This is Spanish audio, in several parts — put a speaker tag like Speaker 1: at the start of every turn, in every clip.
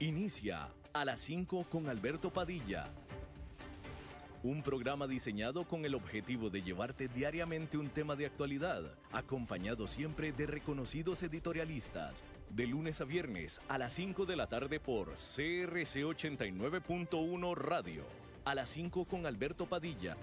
Speaker 1: Inicia a las 5 con Alberto Padilla. Un programa diseñado con el objetivo de llevarte diariamente un tema de actualidad, acompañado siempre de reconocidos editorialistas. De lunes a viernes a las 5 de la tarde por CRC 89.1 Radio. A las 5 con Alberto Padilla.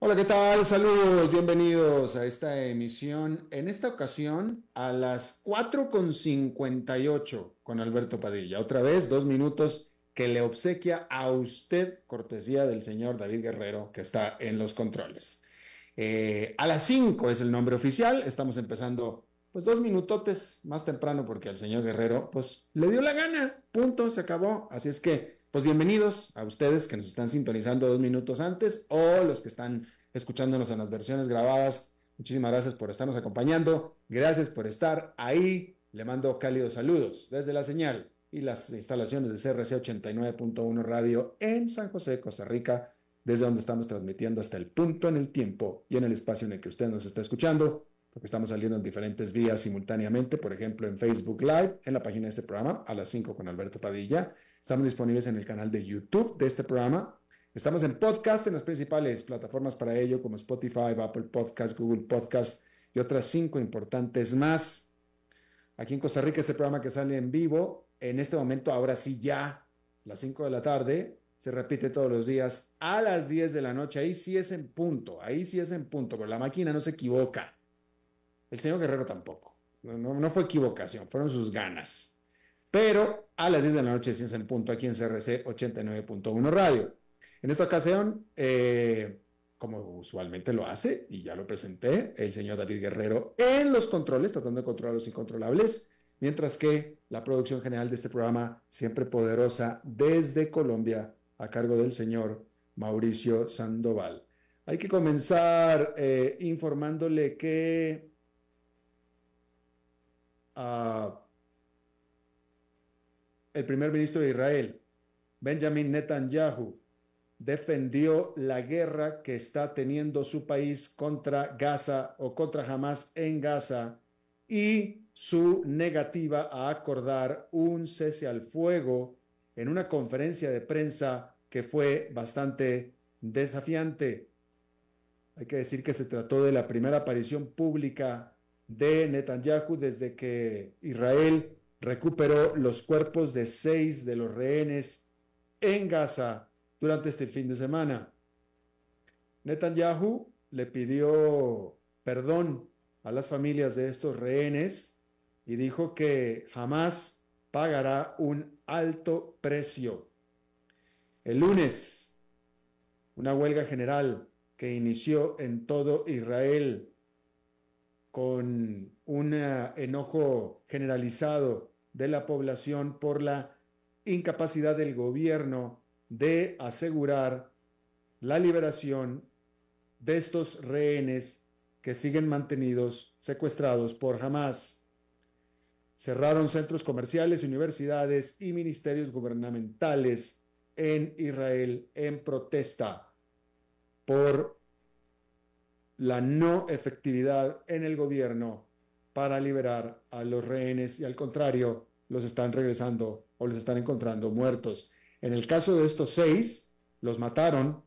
Speaker 2: Hola, ¿qué tal? Saludos, bienvenidos a esta emisión. En esta ocasión, a las 4:58 con Alberto Padilla. Otra vez, 2 minutos que le obsequia a usted, cortesía del señor David Guerrero, que está en los controles. A las 5 es el nombre oficial. Estamos empezando, pues, 2 minutotes más temprano porque al señor Guerrero, pues, le dio la gana. Punto, se acabó. Así es que, pues bienvenidos a ustedes que nos están sintonizando 2 minutos antes o los que están escuchándonos en las versiones grabadas. Muchísimas gracias por estarnos acompañando. Gracias por estar ahí. Le mando cálidos saludos desde la señal y las instalaciones de CRC 89.1 Radio en San José, Costa Rica, desde donde estamos transmitiendo hasta el punto en el tiempo y en el espacio en el que usted nos está escuchando, porque estamos saliendo en diferentes vías simultáneamente, por ejemplo en Facebook Live, en la página de este programa, a las 5 con Alberto Padilla. Estamos disponibles en el canal de YouTube de este programa. Estamos en podcast en las principales plataformas para ello, como Spotify, Apple Podcast, Google Podcast y otras 5 importantes más. Aquí en Costa Rica, este programa que sale en vivo, en este momento, ahora sí ya, las 5 de la tarde, se repite todos los días a las 10 de la noche. Ahí sí es en punto, pero la máquina no se equivoca. El señor Guerrero tampoco. No fue equivocación, fueron sus ganas. Pero a las 10 de la noche sí es en punto aquí en CRC 89.1 Radio. En esta ocasión, como usualmente lo hace, y ya lo presenté, el señor David Guerrero en los controles, tratando de controlar los incontrolables, mientras que la producción general de este programa, siempre poderosa desde Colombia, a cargo del señor Mauricio Sandoval. Hay que comenzar informándole que el primer ministro de Israel, Benjamin Netanyahu, defendió la guerra que está teniendo su país contra Gaza o contra Hamas en Gaza y su negativa a acordar un cese al fuego en una conferencia de prensa que fue bastante desafiante. Hay que decir que se trató de la primera aparición pública de Netanyahu desde que Israel recuperó los cuerpos de 6 de los rehenes en Gaza durante este fin de semana. Netanyahu le pidió perdón a las familias de estos rehenes y dijo que jamás pagará un alto precio. El lunes, una huelga general que inició en todo Israel con un enojo generalizado de la población por la incapacidad del gobierno de asegurar la liberación de estos rehenes que siguen mantenidos, secuestrados por Hamas. Cerraron centros comerciales, universidades y ministerios gubernamentales en Israel en protesta por la no efectividad en el gobierno para liberar a los rehenes y al contrario, los están regresando o los están encontrando muertos. En el caso de estos 6, los mataron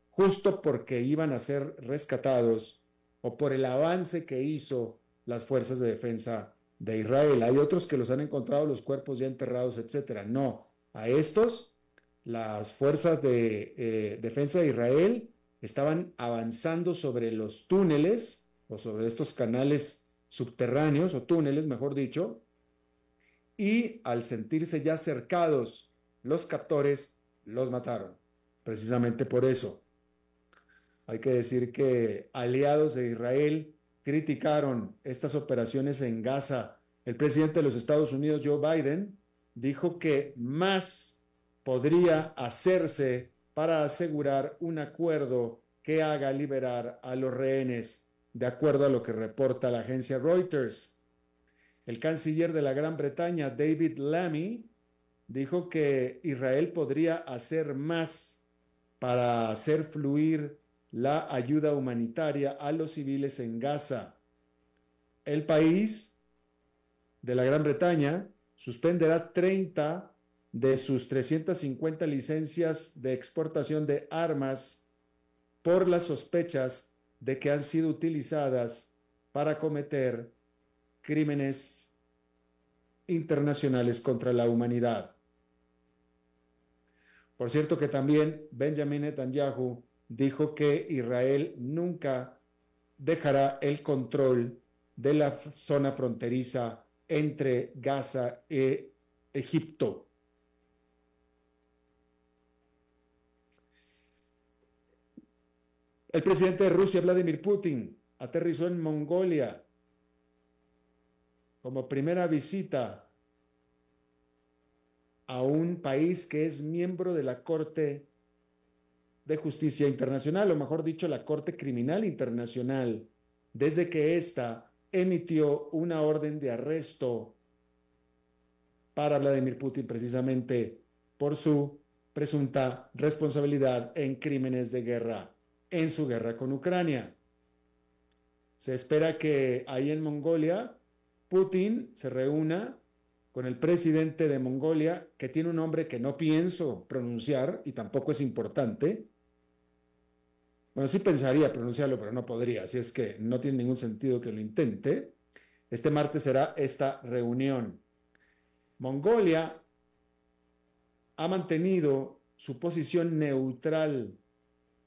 Speaker 2: justo porque iban a ser rescatados o por el avance que hizo las fuerzas de defensa de Israel. Hay otros que los han encontrado los cuerpos ya enterrados, etcétera. No, a estos, las fuerzas de defensa de Israel estaban avanzando sobre los túneles o sobre estos canales subterráneos o túneles, mejor dicho, y al sentirse ya cercados los captores, los mataron. Precisamente por eso. Hay que decir que aliados de Israel criticaron estas operaciones en Gaza. El presidente de los Estados Unidos, Joe Biden, dijo que más podría hacerse para asegurar un acuerdo que haga liberar a los rehenes, de acuerdo a lo que reporta la agencia Reuters. El canciller de la Gran Bretaña, David Lammy, dijo que Israel podría hacer más para hacer fluir la ayuda humanitaria a los civiles en Gaza. El país de la Gran Bretaña suspenderá 30 de sus 350 licencias de exportación de armas por las sospechas de que han sido utilizadas para cometer crímenes internacionales contra la humanidad. Por cierto que también Benjamin Netanyahu dijo que Israel nunca dejará el control de la zona fronteriza entre Gaza e Egipto. El presidente de Rusia, Vladimir Putin, aterrizó en Mongolia como primera visita a un país que es miembro de la Corte de Justicia Internacional, o mejor dicho, la Corte Criminal Internacional, desde que ésta emitió una orden de arresto para Vladimir Putin precisamente por su presunta responsabilidad en crímenes de guerra en su guerra con Ucrania. Se espera que ahí en Mongolia Putin se reúna con el presidente de Mongolia, que tiene un nombre que no pienso pronunciar y tampoco es importante. Bueno, sí pensaría pronunciarlo, pero no podría, así es que no tiene ningún sentido que lo intente. Este martes será esta reunión. Mongolia ha mantenido su posición neutral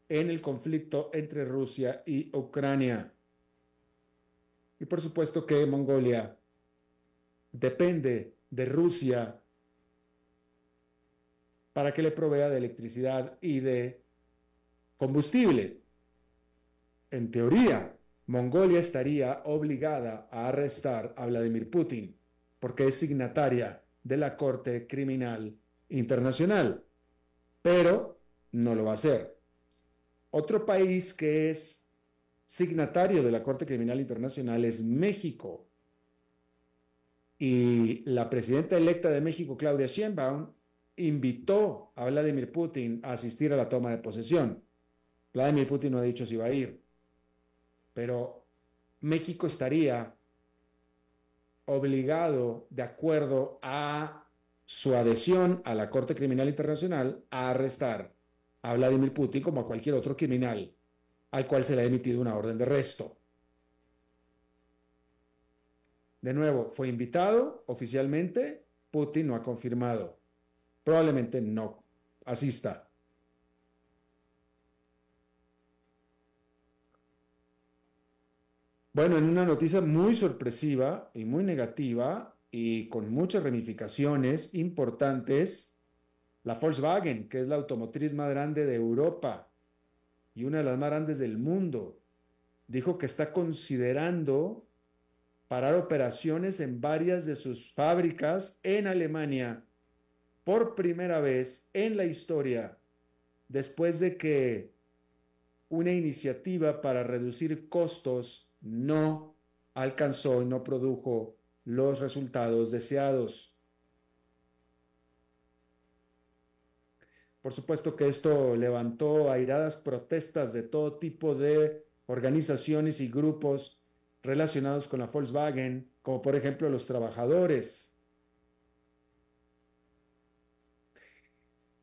Speaker 2: en el conflicto entre Rusia y Ucrania. Y por supuesto que Mongolia depende de Rusia para que le provea de electricidad y de combustible. En teoría, Mongolia estaría obligada a arrestar a Vladimir Putin porque es signataria de la Corte Criminal Internacional, pero no lo va a hacer. Otro país que es signatario de la Corte Criminal Internacional es México. Y la presidenta electa de México, Claudia Sheinbaum, invitó a Vladimir Putin a asistir a la toma de posesión. Vladimir Putin no ha dicho si va a ir, pero México estaría obligado, de acuerdo a su adhesión a la Corte Criminal Internacional, a arrestar a Vladimir Putin como a cualquier otro criminal al cual se le ha emitido una orden de arresto. De nuevo, fue invitado oficialmente, Putin no ha confirmado. Probablemente no asista. Bueno, en una noticia muy sorpresiva y muy negativa y con muchas ramificaciones importantes, la Volkswagen, que es la automotriz más grande de Europa y una de las más grandes del mundo, dijo que está considerando parar operaciones en varias de sus fábricas en Alemania por primera vez en la historia, después de que una iniciativa para reducir costos no alcanzó y no produjo los resultados deseados. Por supuesto que esto levantó airadas protestas de todo tipo de organizaciones y grupos relacionados con la Volkswagen, como por ejemplo los trabajadores.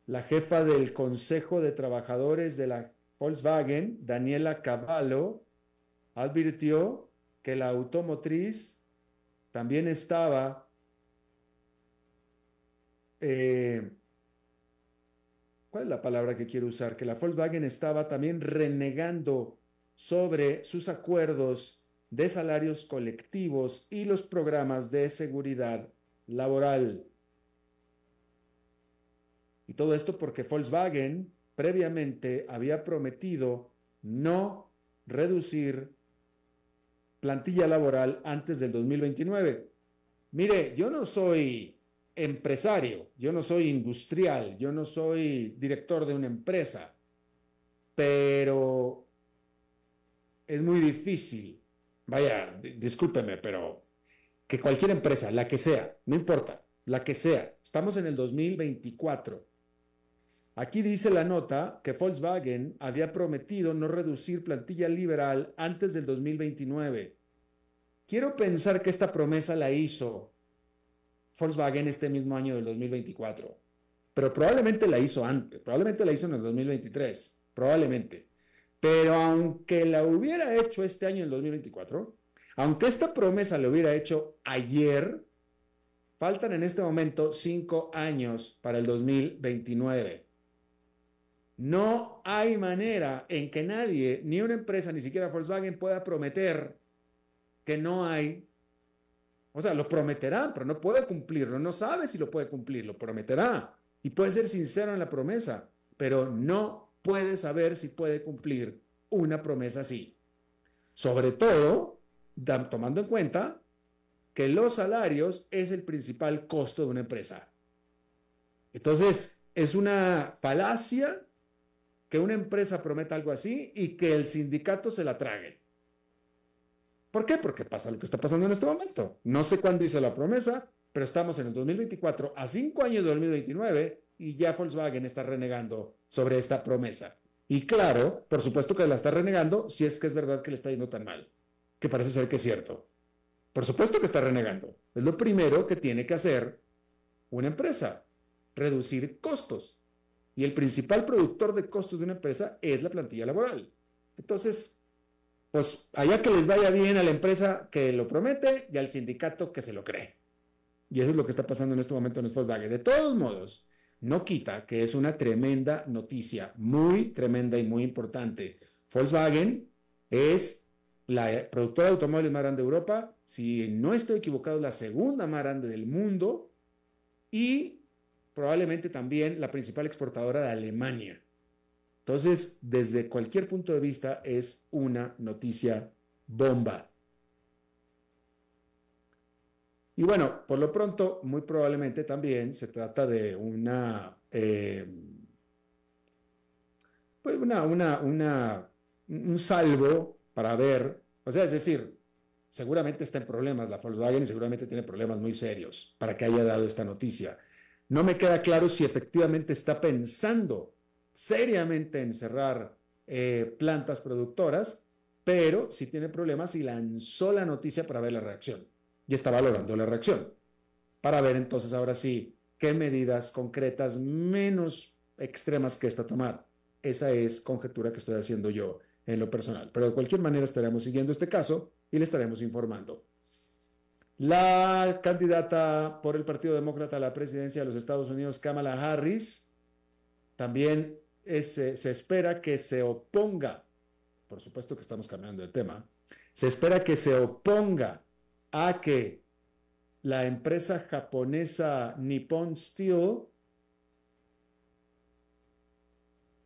Speaker 2: La jefa del Consejo de Trabajadores de la Volkswagen, Daniela Cavallo, advirtió que la automotriz también estaba ¿cuál es la palabra que quiero usar? Que la Volkswagen estaba también renegando sobre sus acuerdos de salarios colectivos y los programas de seguridad laboral. Y todo esto porque Volkswagen previamente había prometido no reducir plantilla laboral antes del 2029. Mire, yo no soy empresario, yo no soy industrial, yo no soy director de una empresa, pero es muy difícil, vaya, discúlpeme, pero que cualquier empresa, la que sea, no importa, la que sea, estamos en el 2024. Aquí dice la nota que Volkswagen había prometido no reducir plantilla liberal antes del 2029. Quiero pensar que esta promesa la hizo Volkswagen este mismo año del 2024, pero probablemente la hizo antes, probablemente la hizo en el 2023, probablemente. Pero aunque la hubiera hecho este año, en el 2024, aunque esta promesa la hubiera hecho ayer, faltan en este momento 5 años para el 2029. No hay manera en que nadie, ni una empresa, ni siquiera Volkswagen, pueda prometer que no hay. O sea, lo prometerá, pero no puede cumplirlo. No sabe si lo puede cumplir, lo prometerá. Y puede ser sincero en la promesa, pero no puede saber si puede cumplir una promesa así. Sobre todo, tomando en cuenta que los salarios es el principal costo de una empresa. Entonces, es una falacia que una empresa prometa algo así y que el sindicato se la trague. ¿Por qué? Porque pasa lo que está pasando en este momento. No sé cuándo hizo la promesa, pero estamos en el 2024, a 5 años de 2029, y ya Volkswagen está renegando sobre esta promesa. Y claro, por supuesto que la está renegando si es que es verdad que le está yendo tan mal, que parece ser que es cierto. Por supuesto que está renegando. Es lo primero que tiene que hacer una empresa, reducir costos. Y el principal productor de costos de una empresa es la plantilla laboral. Entonces, pues allá que les vaya bien a la empresa que lo promete y al sindicato que se lo cree. Y eso es lo que está pasando en este momento en Volkswagen. De todos modos, no quita que es una tremenda noticia, muy tremenda y muy importante. Volkswagen es la productora de automóviles más grande de Europa, si no estoy equivocado, la segunda más grande del mundo y probablemente también la principal exportadora de Alemania. Entonces, desde cualquier punto de vista, es una noticia bomba. Y bueno, por lo pronto, muy probablemente también se trata de pues un salvo para ver, o sea, es decir, seguramente está en problemas la Volkswagen y seguramente tiene problemas muy serios para que haya dado esta noticia. No me queda claro si efectivamente está pensando seriamente en cerrar plantas productoras, pero si tiene problemas y lanzó la noticia para ver la reacción y está valorando la reacción para ver entonces ahora sí qué medidas concretas menos extremas que esta tomar. Esa es conjetura que estoy haciendo yo en lo personal, pero de cualquier manera estaremos siguiendo este caso y le estaremos informando. La candidata por el Partido Demócrata a la presidencia de los Estados Unidos, Kamala Harris, también se espera que se oponga, por supuesto que estamos cambiando de tema, se espera que se oponga a que la empresa japonesa Nippon Steel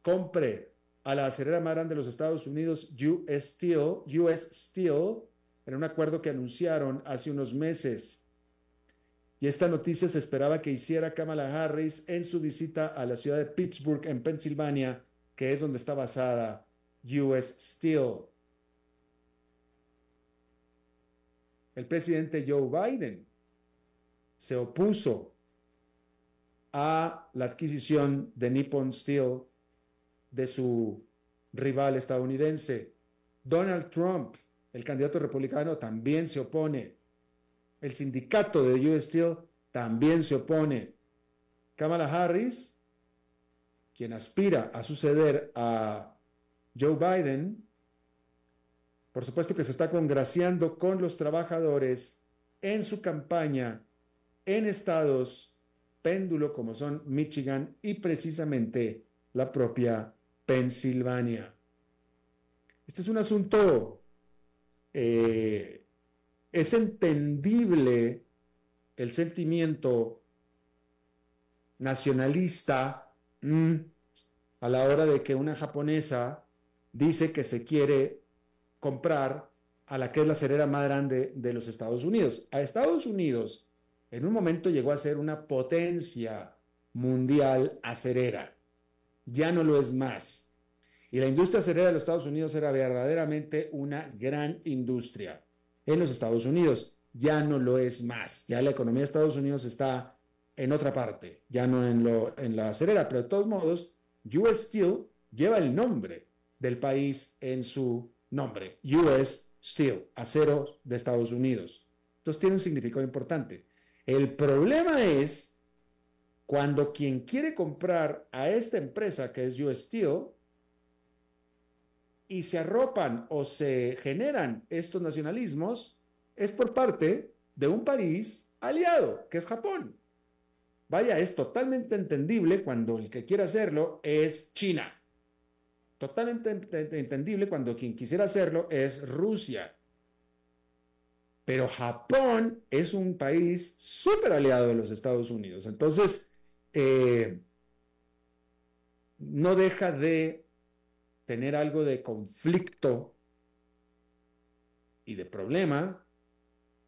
Speaker 2: compre a la acerera más grande de los Estados Unidos, US Steel, en un acuerdo que anunciaron hace unos meses. Y esta noticia se esperaba que hiciera Kamala Harris en su visita a la ciudad de Pittsburgh, en Pensilvania, que es donde está basada US Steel. El presidente Joe Biden se opuso a la adquisición de Nippon Steel de su rival estadounidense. Donald Trump, el candidato republicano, también se opone. El sindicato de US Steel también se opone. Kamala Harris, quien aspira a suceder a Joe Biden, por supuesto que se está congraciando con los trabajadores en su campaña en estados péndulo como son Michigan y precisamente la propia Pensilvania. Este es un asunto, es entendible el sentimiento nacionalista a la hora de que una japonesa dice que se quiere comprar a la que es la acerera más grande de los Estados Unidos. A Estados Unidos en un momento llegó a ser una potencia mundial acerera. Ya no lo es más. Y la industria acerera de los Estados Unidos era verdaderamente una gran industria. En los Estados Unidos ya no lo es más. Ya la economía de Estados Unidos está en otra parte, ya no en la acerera, pero de todos modos, US Steel lleva el nombre del país en su nombre. US Steel, acero de Estados Unidos. Entonces tiene un significado importante. El problema es cuando quien quiere comprar a esta empresa, que es US Steel, y se arropan o se generan estos nacionalismos, es por parte de un país aliado, que es Japón. Vaya, es totalmente entendible cuando el que quiere hacerlo es China. Totalmente entendible cuando quien quisiera hacerlo es Rusia. Pero Japón es un país súper aliado de los Estados Unidos. Entonces, no deja de tener algo de conflicto y de problema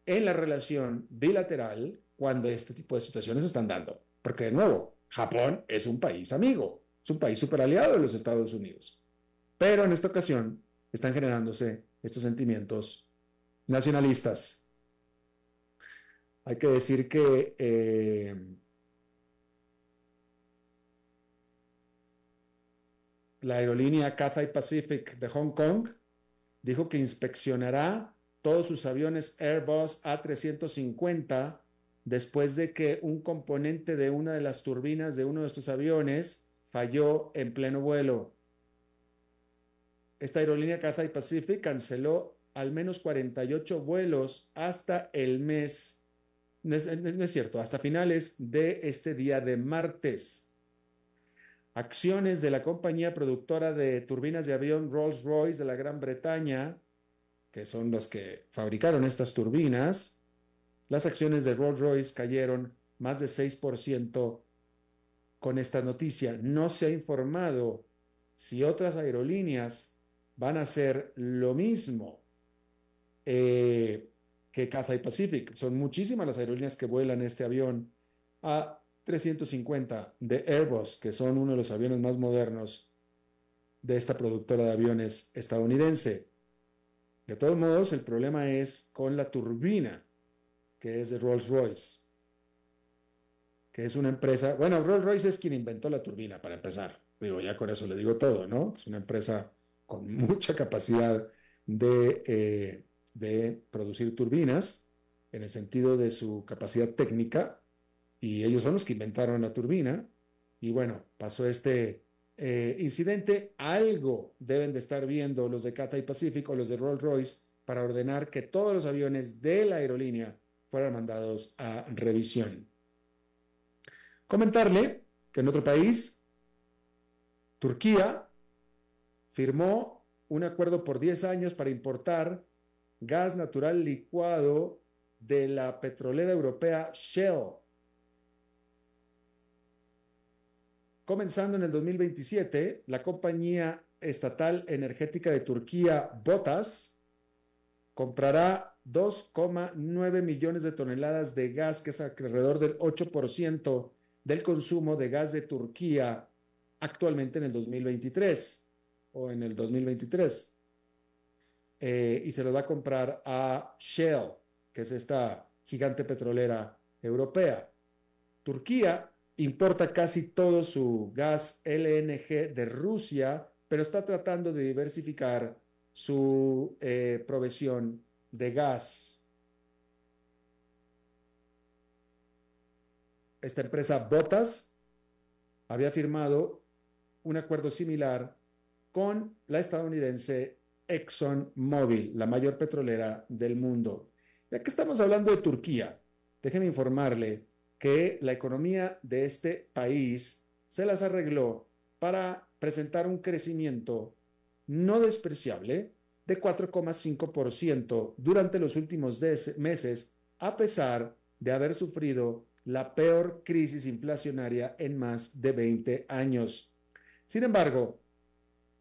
Speaker 2: en la relación bilateral cuando este tipo de situaciones se están dando. Porque, de nuevo, Japón es un país amigo, es un país súper aliado de los Estados Unidos. Pero en esta ocasión están generándose estos sentimientos nacionalistas. Hay que decir que la aerolínea Cathay Pacific de Hong Kong dijo que inspeccionará todos sus aviones Airbus A350 después de que un componente de una de las turbinas de uno de estos aviones falló en pleno vuelo. Esta aerolínea Cathay Pacific canceló al menos 48 vuelos hasta el mes, no es cierto, hasta finales de este día de martes. Acciones de la compañía productora de turbinas de avión Rolls-Royce de la Gran Bretaña, que son los que fabricaron estas turbinas, las acciones de Rolls-Royce cayeron más de 6% con esta noticia. No se ha informado si otras aerolíneas van a hacer lo mismo que Cathay Pacific. Son muchísimas las aerolíneas que vuelan este avión A350 de Airbus, que son uno de los aviones más modernos de esta productora de aviones estadounidense. De todos modos, el problema es con la turbina, que es de Rolls-Royce, que es una empresa, bueno, Rolls-Royce es quien inventó la turbina, para empezar. Digo, ya con eso le digo todo, ¿no? Es una empresa con mucha capacidad de producir turbinas, en el sentido de su capacidad técnica, y ellos son los que inventaron la turbina, y bueno, pasó este incidente. Algo deben de estar viendo los de Cathay Pacific o los de Rolls-Royce para ordenar que todos los aviones de la aerolínea fueran mandados a revisión. Comentarle que en otro país, Turquía, firmó un acuerdo por 10 años para importar gas natural licuado de la petrolera europea Shell. Comenzando en el 2027, la compañía estatal energética de Turquía, BOTAS, comprará 2,9 millones de toneladas de gas, que es alrededor del 8% del consumo de gas de Turquía actualmente en el 2023 o en el 2023. Y se lo va a comprar a Shell, que es esta gigante petrolera europea. Turquía importa casi todo su gas LNG de Rusia, pero está tratando de diversificar su provisión de gas. Esta empresa BOTAS había firmado un acuerdo similar con la estadounidense ExxonMobil, la mayor petrolera del mundo. Ya que estamos hablando de Turquía, déjeme informarle que la economía de este país se las arregló para presentar un crecimiento no despreciable de 4,5% durante los últimos meses, a pesar de haber sufrido la peor crisis inflacionaria en más de 20 años. Sin embargo,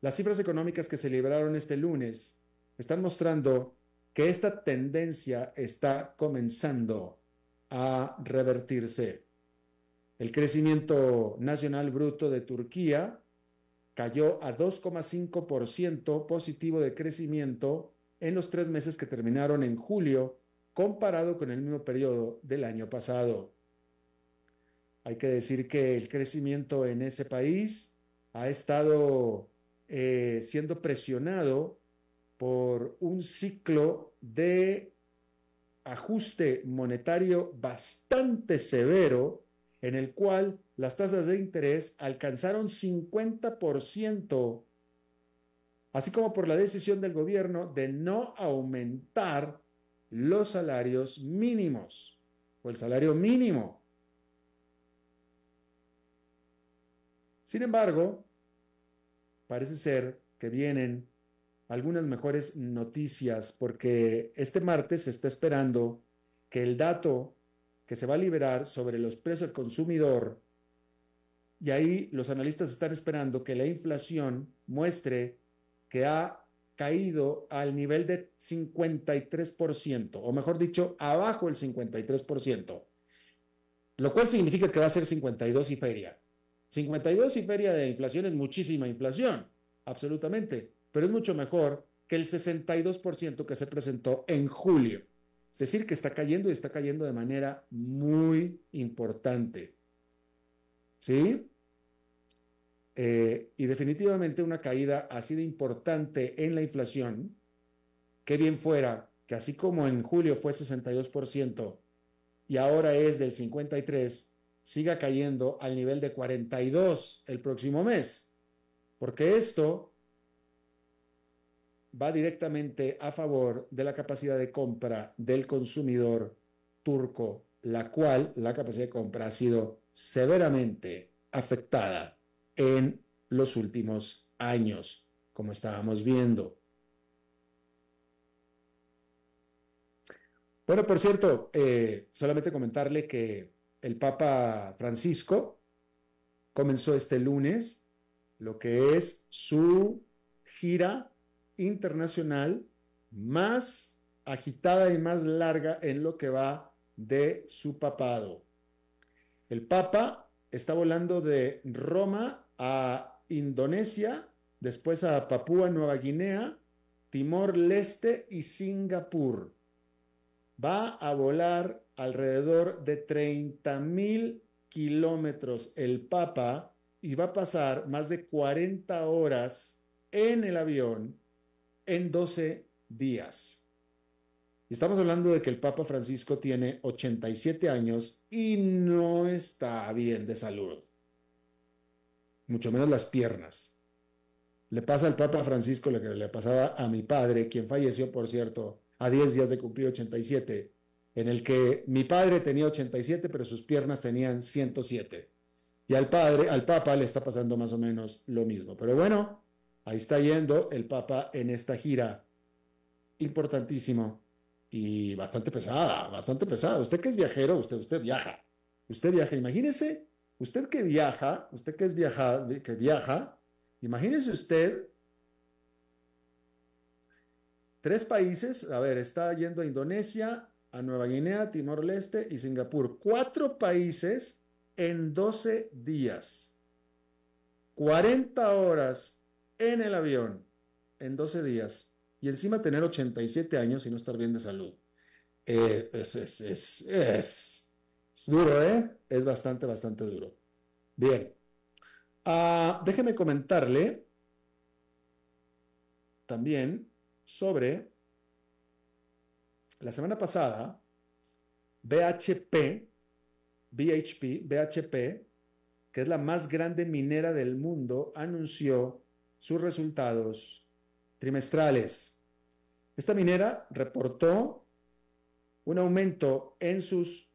Speaker 2: las cifras económicas que se liberaron este lunes están mostrando que esta tendencia está comenzando a revertirse. El crecimiento nacional bruto de Turquía cayó a 2,5% positivo de crecimiento en los 3 meses que terminaron en julio, comparado con el mismo periodo del año pasado. Hay que decir que el crecimiento en ese país ha estado siendo presionado por un ciclo de ajuste monetario bastante severo en el cual las tasas de interés alcanzaron 50%, así como por la decisión del gobierno de no aumentar los salarios mínimos o el salario mínimo. Sin embargo, parece ser que vienen algunas mejores noticias porque este martes se está esperando que el dato que se va a liberar sobre los precios al consumidor, y ahí los analistas están esperando que la inflación muestre que ha caído al nivel de 53%, o mejor dicho, abajo el 53%, lo cual significa que va a ser 52 y feria. 52 y feria de inflación es muchísima inflación, absolutamente, pero es mucho mejor que el 62% que se presentó en julio. Es decir, que está cayendo y está cayendo de manera muy importante. ¿Sí? Y definitivamente una caída así de importante en la inflación, qué bien fuera que así como en julio fue 62% y ahora es del 53%, siga cayendo al nivel de 42% el próximo mes, porque esto va directamente a favor de la capacidad de compra del consumidor turco, la cual la capacidad de compra ha sido severamente afectada en los últimos años, como estábamos viendo. Bueno, por cierto, solamente comentarle que el Papa Francisco comenzó este lunes lo que es su gira internacional más agitada y más larga en lo que va de su papado. El Papa está volando de Roma a Indonesia, después a Papúa Nueva Guinea, Timor-Leste y Singapur. Va a volar alrededor de 30,000 kilómetros el Papa y va a pasar más de 40 horas en el avión en 12 días. Estamos hablando de que el Papa Francisco tiene 87 años y no está bien de salud, mucho menos las piernas. Le pasa al Papa Francisco lo que le pasaba a mi padre, quien falleció, por cierto, a 10 días de cumplir 87, en el que mi padre tenía 87, pero sus piernas tenían 107. Y al Papa le está pasando más o menos lo mismo. Pero bueno, ahí está yendo el Papa en esta gira importantísimo y bastante pesada, bastante pesada. Usted que es viajero, usted viaja, imagínese, usted que es que viaja, imagínese usted 3 países, a ver, está yendo a Indonesia, a Nueva Guinea, Timor-Leste y Singapur, 4 países en 12 días, 40 horas en el avión en 12 días y encima tener 87 años y no estar bien de salud. Es duro, ¿eh? Es bastante, bastante duro. Bien. Déjeme comentarle también sobre la semana pasada, BHP, que es la más grande minera del mundo, anunció sus resultados trimestrales. Esta minera reportó un aumento en sus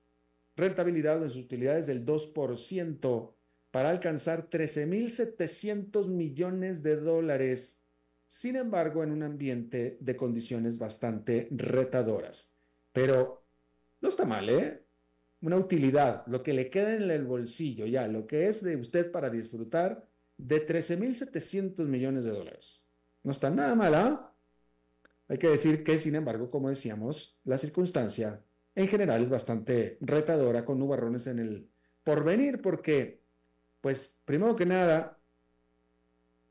Speaker 2: rentabilidad o en sus utilidades del 2% para alcanzar 13,700 millones de dólares. Sin embargo, en un ambiente de condiciones bastante retadoras. Pero no está mal, ¿eh? Una utilidad, lo que le queda en el bolsillo ya, lo que es de usted para disfrutar de 13,700 millones de dólares. No está nada mal, ¿ah? Hay que decir que, sin embargo, como decíamos, la circunstancia en general es bastante retadora con nubarrones en el porvenir porque, pues, primero que nada,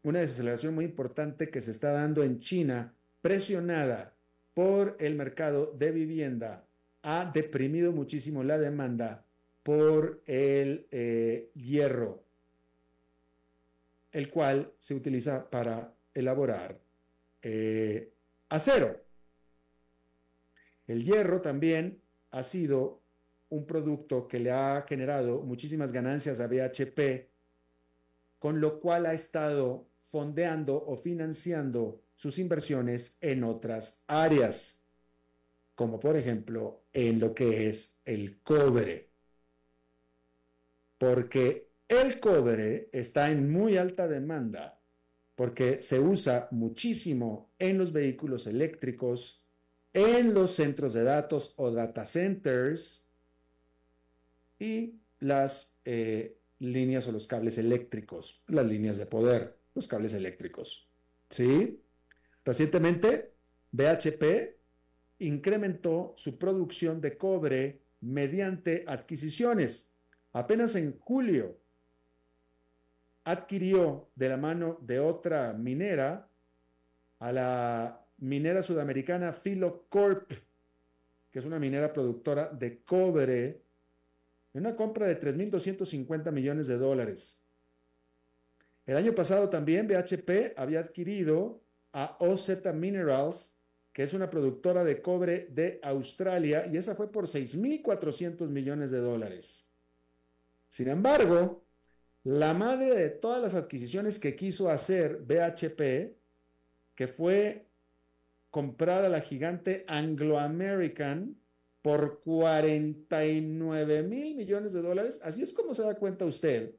Speaker 2: una desaceleración muy importante que se está dando en China, presionada por el mercado de vivienda, ha deprimido muchísimo la demanda por el hierro, el cual se utiliza para elaborar acero. El hierro también ha sido un producto que le ha generado muchísimas ganancias a BHP, con lo cual ha estado fondeando o financiando sus inversiones en otras áreas, como por ejemplo en lo que es el cobre, porque el cobre está en muy alta demanda, porque se usa muchísimo en los vehículos eléctricos, en los centros de datos o data centers y las líneas o los cables eléctricos, las líneas de poder, los cables eléctricos. ¿Sí? Recientemente, BHP incrementó su producción de cobre mediante adquisiciones. Apenas en julio adquirió de la mano de otra minera a la minera sudamericana Filo Corp, que es una minera productora de cobre, en una compra de 3.250 millones de dólares. El año pasado también BHP había adquirido a OZ Minerals, que es una productora de cobre de Australia, y esa fue por 6.400 millones de dólares. Sin embargo, la madre de todas las adquisiciones que quiso hacer BHP, que fue comprar a la gigante Anglo American por 49.000 millones de dólares, así es como se da cuenta usted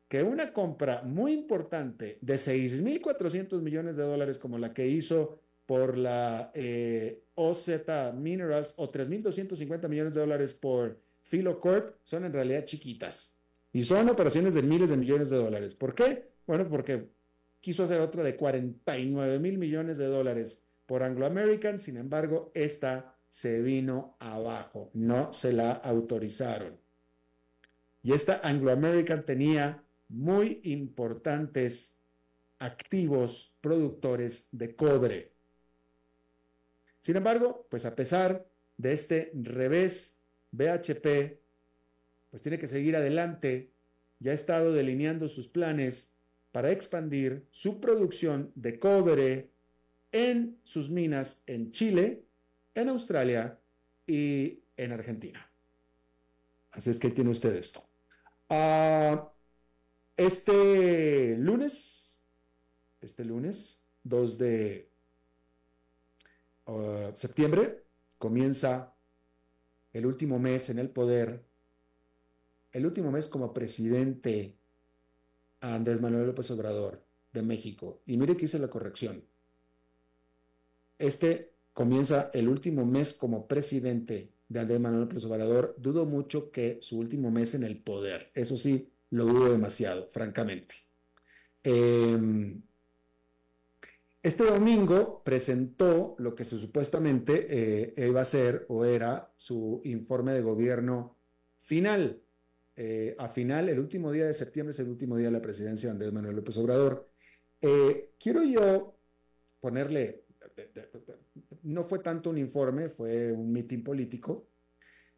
Speaker 2: que una compra muy importante de 6.400 millones de dólares como la que hizo por la OZ Minerals o 3.250 millones de dólares por Filo Corp son en realidad chiquitas y son operaciones de miles de millones de dólares. ¿Por qué? Bueno, porque quiso hacer otra de 49.000 millones de dólares por Anglo American, sin embargo, esta se vino abajo, no se la autorizaron. Y esta Anglo American tenía muy importantes activos productores de cobre. Sin embargo, pues a pesar de este revés, BHP pues tiene que seguir adelante. Ya ha estado delineando sus planes para expandir su producción de cobre en sus minas en Chile, en Australia y en Argentina. Así es que tiene usted esto. Este lunes, 2 de septiembre, comienza el último mes en el poder, el último mes como presidente Andrés Manuel López Obrador de México. Y mire que hice la corrección. Comienza el último mes como presidente de Andrés Manuel López Obrador. Dudo mucho que su último mes en el poder. Eso sí, lo dudo demasiado, francamente. Este domingo presentó lo que se supuestamente iba a ser o era su informe de gobierno final. El último día de septiembre es el último día de la presidencia de Andrés Manuel López Obrador. Quiero yo ponerle, no fue tanto un informe, fue un mitin político.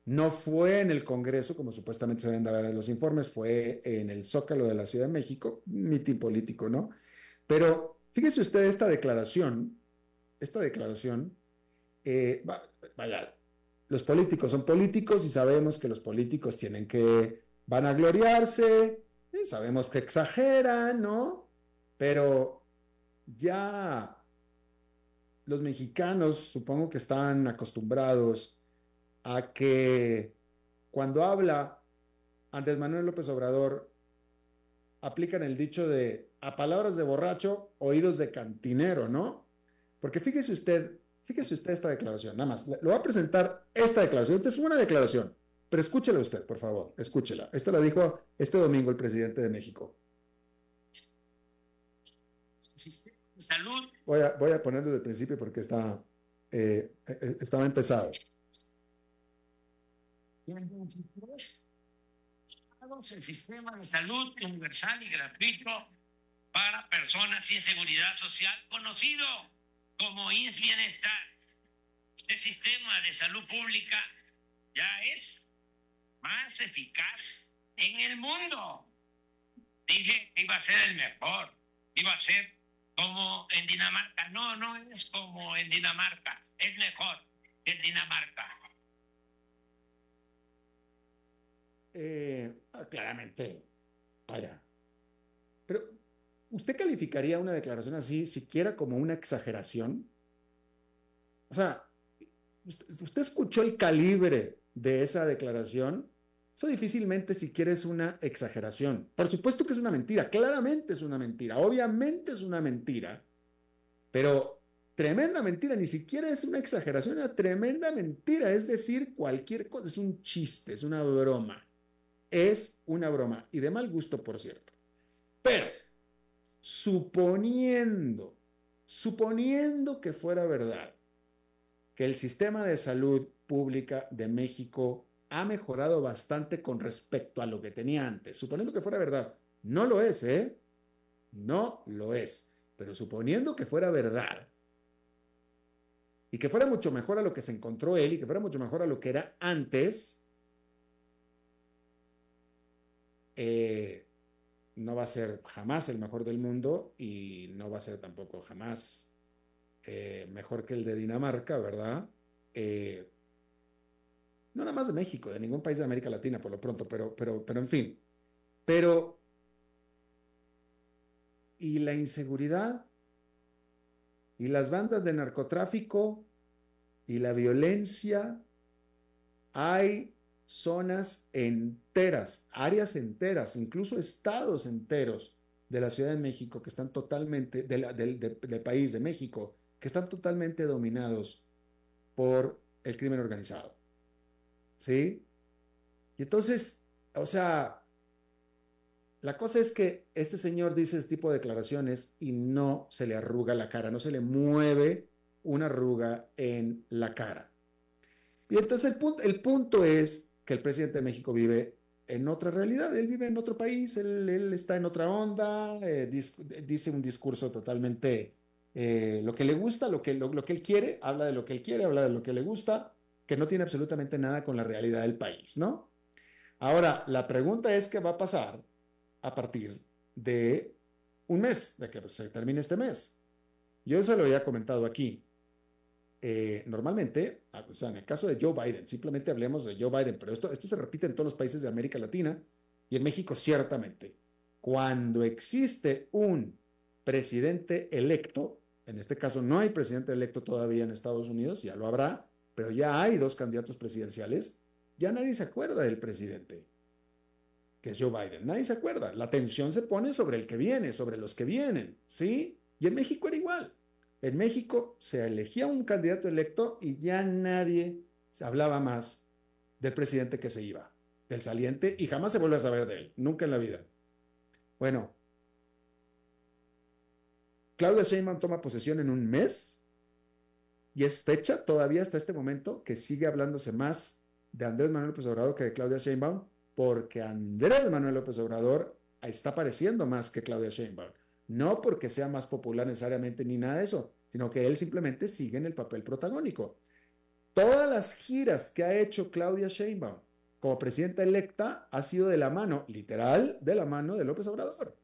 Speaker 2: No fue en el Congreso, como supuestamente se deben dar los informes, fue en el Zócalo de la Ciudad de México, un mitin político, ¿no? Pero fíjese usted esta declaración, vaya, los políticos son políticos y sabemos que los políticos tienen que vanagloriarse, sabemos que exageran, ¿no? Pero ya los mexicanos supongo que están acostumbrados a que cuando habla Andrés Manuel López Obrador, aplican el dicho de a palabras de borracho, oídos de cantinero, ¿no? Porque fíjese usted esta declaración, nada más, le voy a presentar esta declaración, esta es una declaración, pero escúchela usted, por favor, escúchela. Esto la dijo este domingo el presidente de México. Salud. Voy a ponerlo desde el principio porque estaba empezado.
Speaker 3: El sistema de salud universal y gratuito para personas sin seguridad social, conocido como INS Bienestar. Este sistema de salud pública ya es más eficaz en el mundo. Dije que iba a ser el mejor, iba a ser como en Dinamarca. No, no es como en Dinamarca, es mejor. en Dinamarca.
Speaker 2: Claramente, vaya. Pero, ¿usted calificaría una declaración así siquiera como una exageración? O sea, ¿usted escuchó el calibre de esa declaración? Eso difícilmente siquiera es una exageración. Por supuesto que es una mentira, claramente es una mentira, obviamente es una mentira, pero tremenda mentira, ni siquiera es una exageración, una tremenda mentira, es decir, cualquier cosa, es un chiste, es una broma y de mal gusto, por cierto. Pero, suponiendo que fuera verdad, que el sistema de salud pública de México ha mejorado bastante con respecto a lo que tenía antes. Suponiendo que fuera verdad, no lo es, ¿eh? No lo es. Pero suponiendo que fuera verdad y que fuera mucho mejor a lo que se encontró él y que fuera mucho mejor a lo que era antes, no va a ser jamás el mejor del mundo y no va a ser tampoco jamás mejor que el de Dinamarca, ¿verdad? No nada más de México, de ningún país de América Latina por lo pronto, pero en fin. Pero, ¿y la inseguridad? ¿Y las bandas de narcotráfico? ¿Y la violencia? Hay zonas enteras, áreas enteras, incluso estados enteros de la Ciudad de México que están totalmente, del país de México, que están totalmente dominados por el crimen organizado. ¿Sí? Y entonces, o sea, la cosa es que este señor dice este tipo de declaraciones y no se le arruga la cara, no se le mueve una arruga en la cara. Y entonces el punto es que el presidente de México vive en otra realidad, él vive en otro país, él está en otra onda, dice un discurso totalmente lo que le gusta, lo que él quiere, habla de lo que él quiere, habla de lo que le gusta, que no tiene absolutamente nada con la realidad del país, ¿no? Ahora, la pregunta es qué va a pasar a partir de un mes, de que se termine este mes. Yo eso lo había comentado aquí. Normalmente, o sea, en el caso de Joe Biden, simplemente hablemos de Joe Biden, pero esto se repite en todos los países de América Latina y en México ciertamente. Cuando existe un presidente electo, en este caso no hay presidente electo todavía en Estados Unidos, ya lo habrá, pero ya hay dos candidatos presidenciales, ya nadie se acuerda del presidente, que es Joe Biden, nadie se acuerda. La atención se pone sobre el que viene, sobre los que vienen, ¿sí? Y en México era igual. En México se elegía un candidato electo y ya nadie se hablaba más del presidente que se iba, del saliente, y jamás se vuelve a saber de él, nunca en la vida. Bueno, Claudia Sheinbaum toma posesión en un mes y es fecha todavía hasta este momento que sigue hablándose más de Andrés Manuel López Obrador que de Claudia Sheinbaum, porque Andrés Manuel López Obrador está pareciendo más que Claudia Sheinbaum. No porque sea más popular necesariamente ni nada de eso, sino que él simplemente sigue en el papel protagónico. Todas las giras que ha hecho Claudia Sheinbaum como presidenta electa ha sido de la mano, literal, de la mano de López Obrador.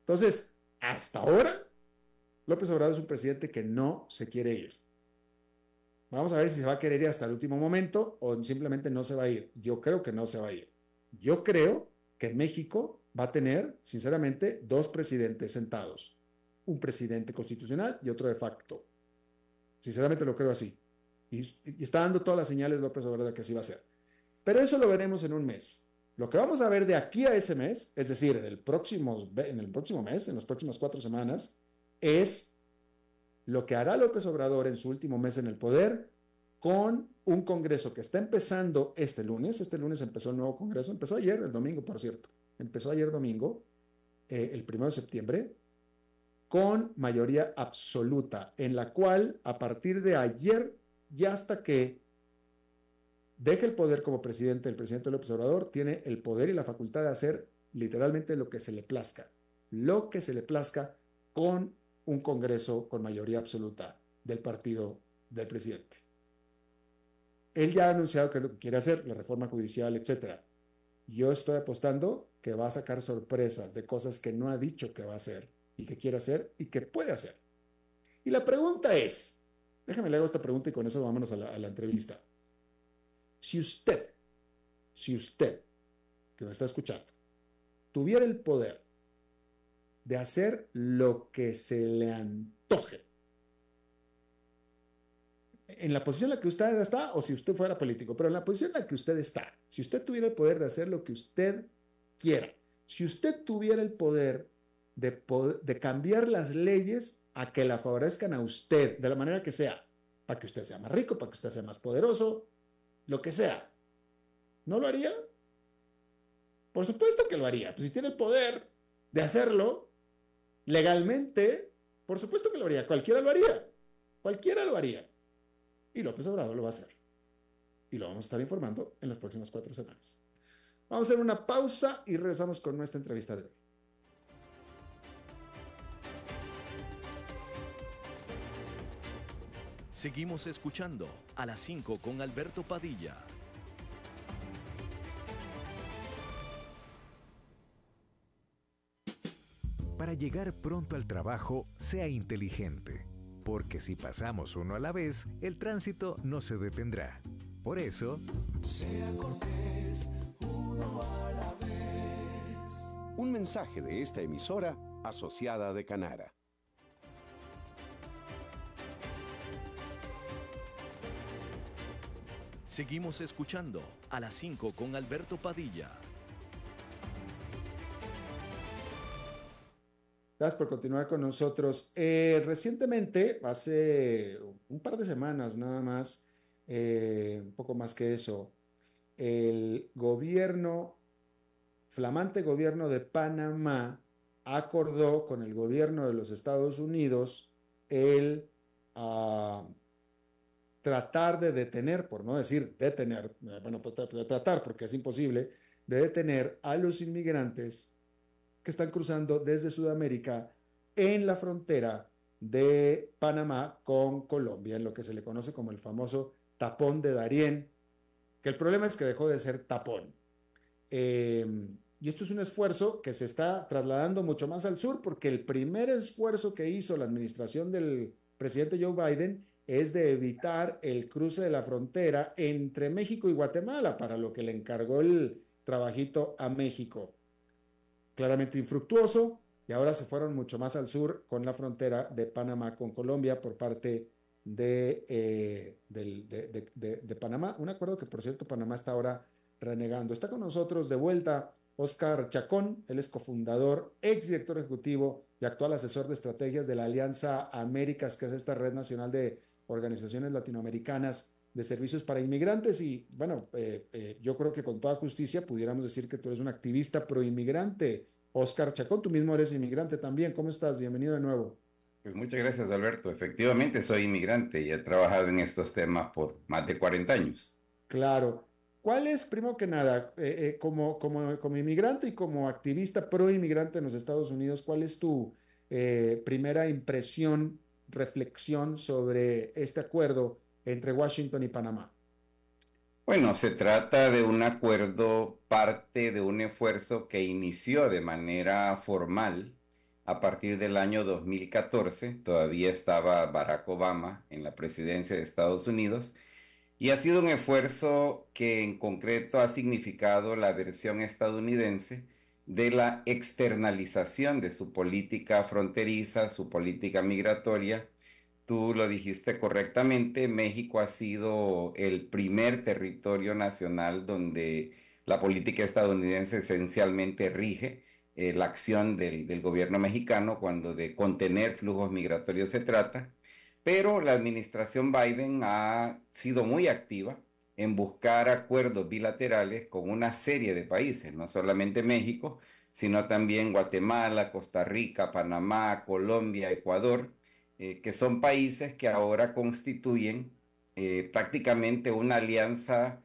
Speaker 2: Entonces, hasta ahora, López Obrador es un presidente que no se quiere ir. Vamos a ver si se va a querer ir hasta el último momento o simplemente no se va a ir. Yo creo que no se va a ir. Yo creo que México va a tener, sinceramente, dos presidentes sentados. Un presidente constitucional y otro de facto. Sinceramente lo creo así. Y está dando todas las señales López Obrador de que así va a ser. Pero eso lo veremos en un mes. Lo que vamos a ver de aquí a ese mes, es decir, en el próximo mes, en las próximas 4 semanas, es lo que hará López Obrador en su último mes en el poder con un Congreso que está empezando este lunes. Este lunes empezó el nuevo Congreso, empezó ayer, el domingo, por cierto. Empezó ayer domingo, el 1 de septiembre, con mayoría absoluta, en la cual a partir de ayer y hasta que deje el poder como presidente, el presidente López Obrador tiene el poder y la facultad de hacer literalmente lo que se le plazca con un Congreso con mayoría absoluta del partido del presidente. Él ya ha anunciado que es lo que quiere hacer, la reforma judicial, etcétera. Yo estoy apostando que va a sacar sorpresas de cosas que no ha dicho que va a hacer y que quiere hacer y que puede hacer. Y la pregunta es, déjame le hago esta pregunta y con eso vámonos a la entrevista. Si usted, que me está escuchando, tuviera el poder de hacer lo que se le antoje, en la posición en la que usted está, o si usted fuera político, pero en la posición en la que usted está, si usted tuviera el poder de hacer lo que usted quiera, si usted tuviera el poder de cambiar las leyes a que la favorezcan a usted, de la manera que sea, para que usted sea más rico, para que usted sea más poderoso, lo que sea, ¿no lo haría? Por supuesto que lo haría. Pues si tiene el poder de hacerlo legalmente, por supuesto que lo haría. Cualquiera lo haría. Cualquiera lo haría. Y López Obrador lo va a hacer. Y lo vamos a estar informando en las próximas 4 semanas. Vamos a hacer una pausa y regresamos con nuestra entrevista de hoy.
Speaker 1: Seguimos escuchando a las 5 con Alberto Padilla.
Speaker 4: Para llegar pronto al trabajo, sea inteligente, porque si pasamos uno a la vez, el tránsito no se detendrá. Por eso,
Speaker 5: sea cortés, uno a la vez.
Speaker 6: Un mensaje de esta emisora asociada de Canara.
Speaker 1: Seguimos escuchando a las 5 con Alberto Padilla.
Speaker 2: Gracias por continuar con nosotros. Recientemente, hace un par de semanas nada más, un poco más que eso, el flamante gobierno de Panamá acordó con el gobierno de los Estados Unidos el tratar de detener, por no decir detener, bueno, tratar porque es imposible, de detener a los inmigrantes que están cruzando desde Sudamérica en la frontera de Panamá con Colombia, en lo que se le conoce como el famoso tapón de Darién, que el problema es que dejó de ser tapón. Y esto es un esfuerzo que se está trasladando mucho más al sur, porque el primer esfuerzo que hizo la administración del presidente Joe Biden es de evitar el cruce de la frontera entre México y Guatemala, para lo que le encargó el trabajito a México. Claramente infructuoso, y ahora se fueron mucho más al sur con la frontera de Panamá con Colombia por parte de Panamá. Un acuerdo que, por cierto, Panamá está ahora renegando. Está con nosotros de vuelta Óscar Chacón, él es cofundador, exdirector ejecutivo y actual asesor de estrategias de la Alianza Américas, que es esta red nacional de organizaciones latinoamericanas de servicios para inmigrantes. Y bueno, yo creo que con toda justicia pudiéramos decir que tú eres un activista pro inmigrante. Óscar Chacón, tú mismo eres inmigrante también. ¿Cómo estás? Bienvenido de nuevo.
Speaker 7: Pues muchas gracias, Alberto. Efectivamente soy inmigrante y he trabajado en estos temas por más de 40 años.
Speaker 2: Claro. ¿Cuál es, primero que nada, como inmigrante y como activista pro inmigrante en los Estados Unidos, cuál es tu primera impresión, reflexión sobre este acuerdo entre Washington y Panamá?
Speaker 7: Bueno, se trata de un acuerdo, parte de un esfuerzo que inició de manera formal a partir del año 2014. Todavía estaba Barack Obama en la presidencia de Estados Unidos, y ha sido un esfuerzo que en concreto ha significado la versión estadounidense de la externalización de su política fronteriza, su política migratoria. Tú lo dijiste correctamente, México ha sido el primer territorio nacional donde la política estadounidense esencialmente rige la acción del gobierno mexicano cuando de contener flujos migratorios se trata. Pero la administración Biden ha sido muy activa en buscar acuerdos bilaterales con una serie de países, no solamente México, sino también Guatemala, Costa Rica, Panamá, Colombia, Ecuador, que son países que ahora constituyen prácticamente una alianza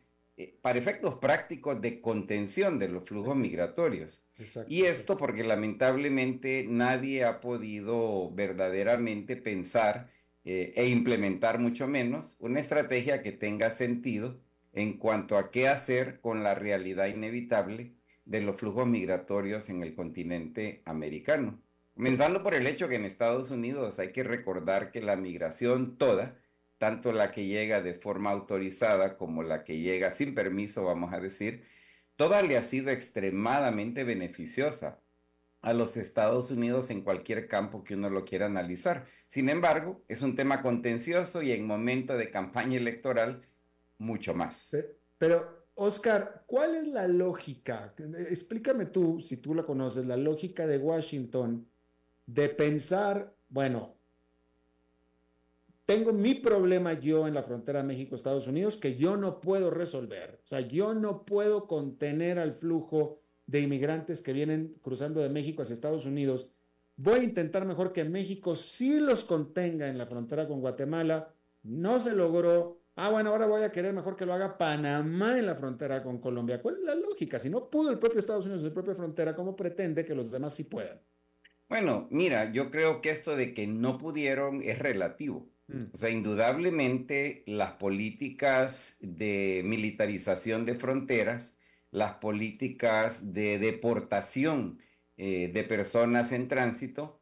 Speaker 7: para efectos prácticos de contención de los flujos migratorios.
Speaker 2: Exacto.
Speaker 7: Y esto porque lamentablemente nadie ha podido verdaderamente pensar e implementar mucho menos una estrategia que tenga sentido en cuanto a qué hacer con la realidad inevitable de los flujos migratorios en el continente americano. Comenzando por el hecho que en Estados Unidos hay que recordar que la migración toda, tanto la que llega de forma autorizada como la que llega sin permiso, vamos a decir, toda le ha sido extremadamente beneficiosa a los Estados Unidos en cualquier campo que uno lo quiera analizar. Sin embargo, es un tema contencioso y en momento de campaña electoral, mucho más.
Speaker 2: Pero, Oscar, ¿cuál es la lógica? Explícame tú, si tú la conoces, la lógica de Washington de pensar, bueno, tengo mi problema yo en la frontera México-Estados Unidos que yo no puedo resolver. O sea, yo no puedo contener al flujo de inmigrantes que vienen cruzando de México hacia Estados Unidos. Voy a intentar mejor que México sí los contenga en la frontera con Guatemala. No se logró. Ah, bueno, ahora voy a querer mejor que lo haga Panamá en la frontera con Colombia. ¿Cuál es la lógica? Si no pudo el propio Estados Unidos en su propia frontera, ¿cómo pretende que los demás sí puedan?
Speaker 7: Bueno, mira, yo creo que esto de que no pudieron es relativo. O sea, indudablemente las políticas de militarización de fronteras, las políticas de deportación de personas en tránsito,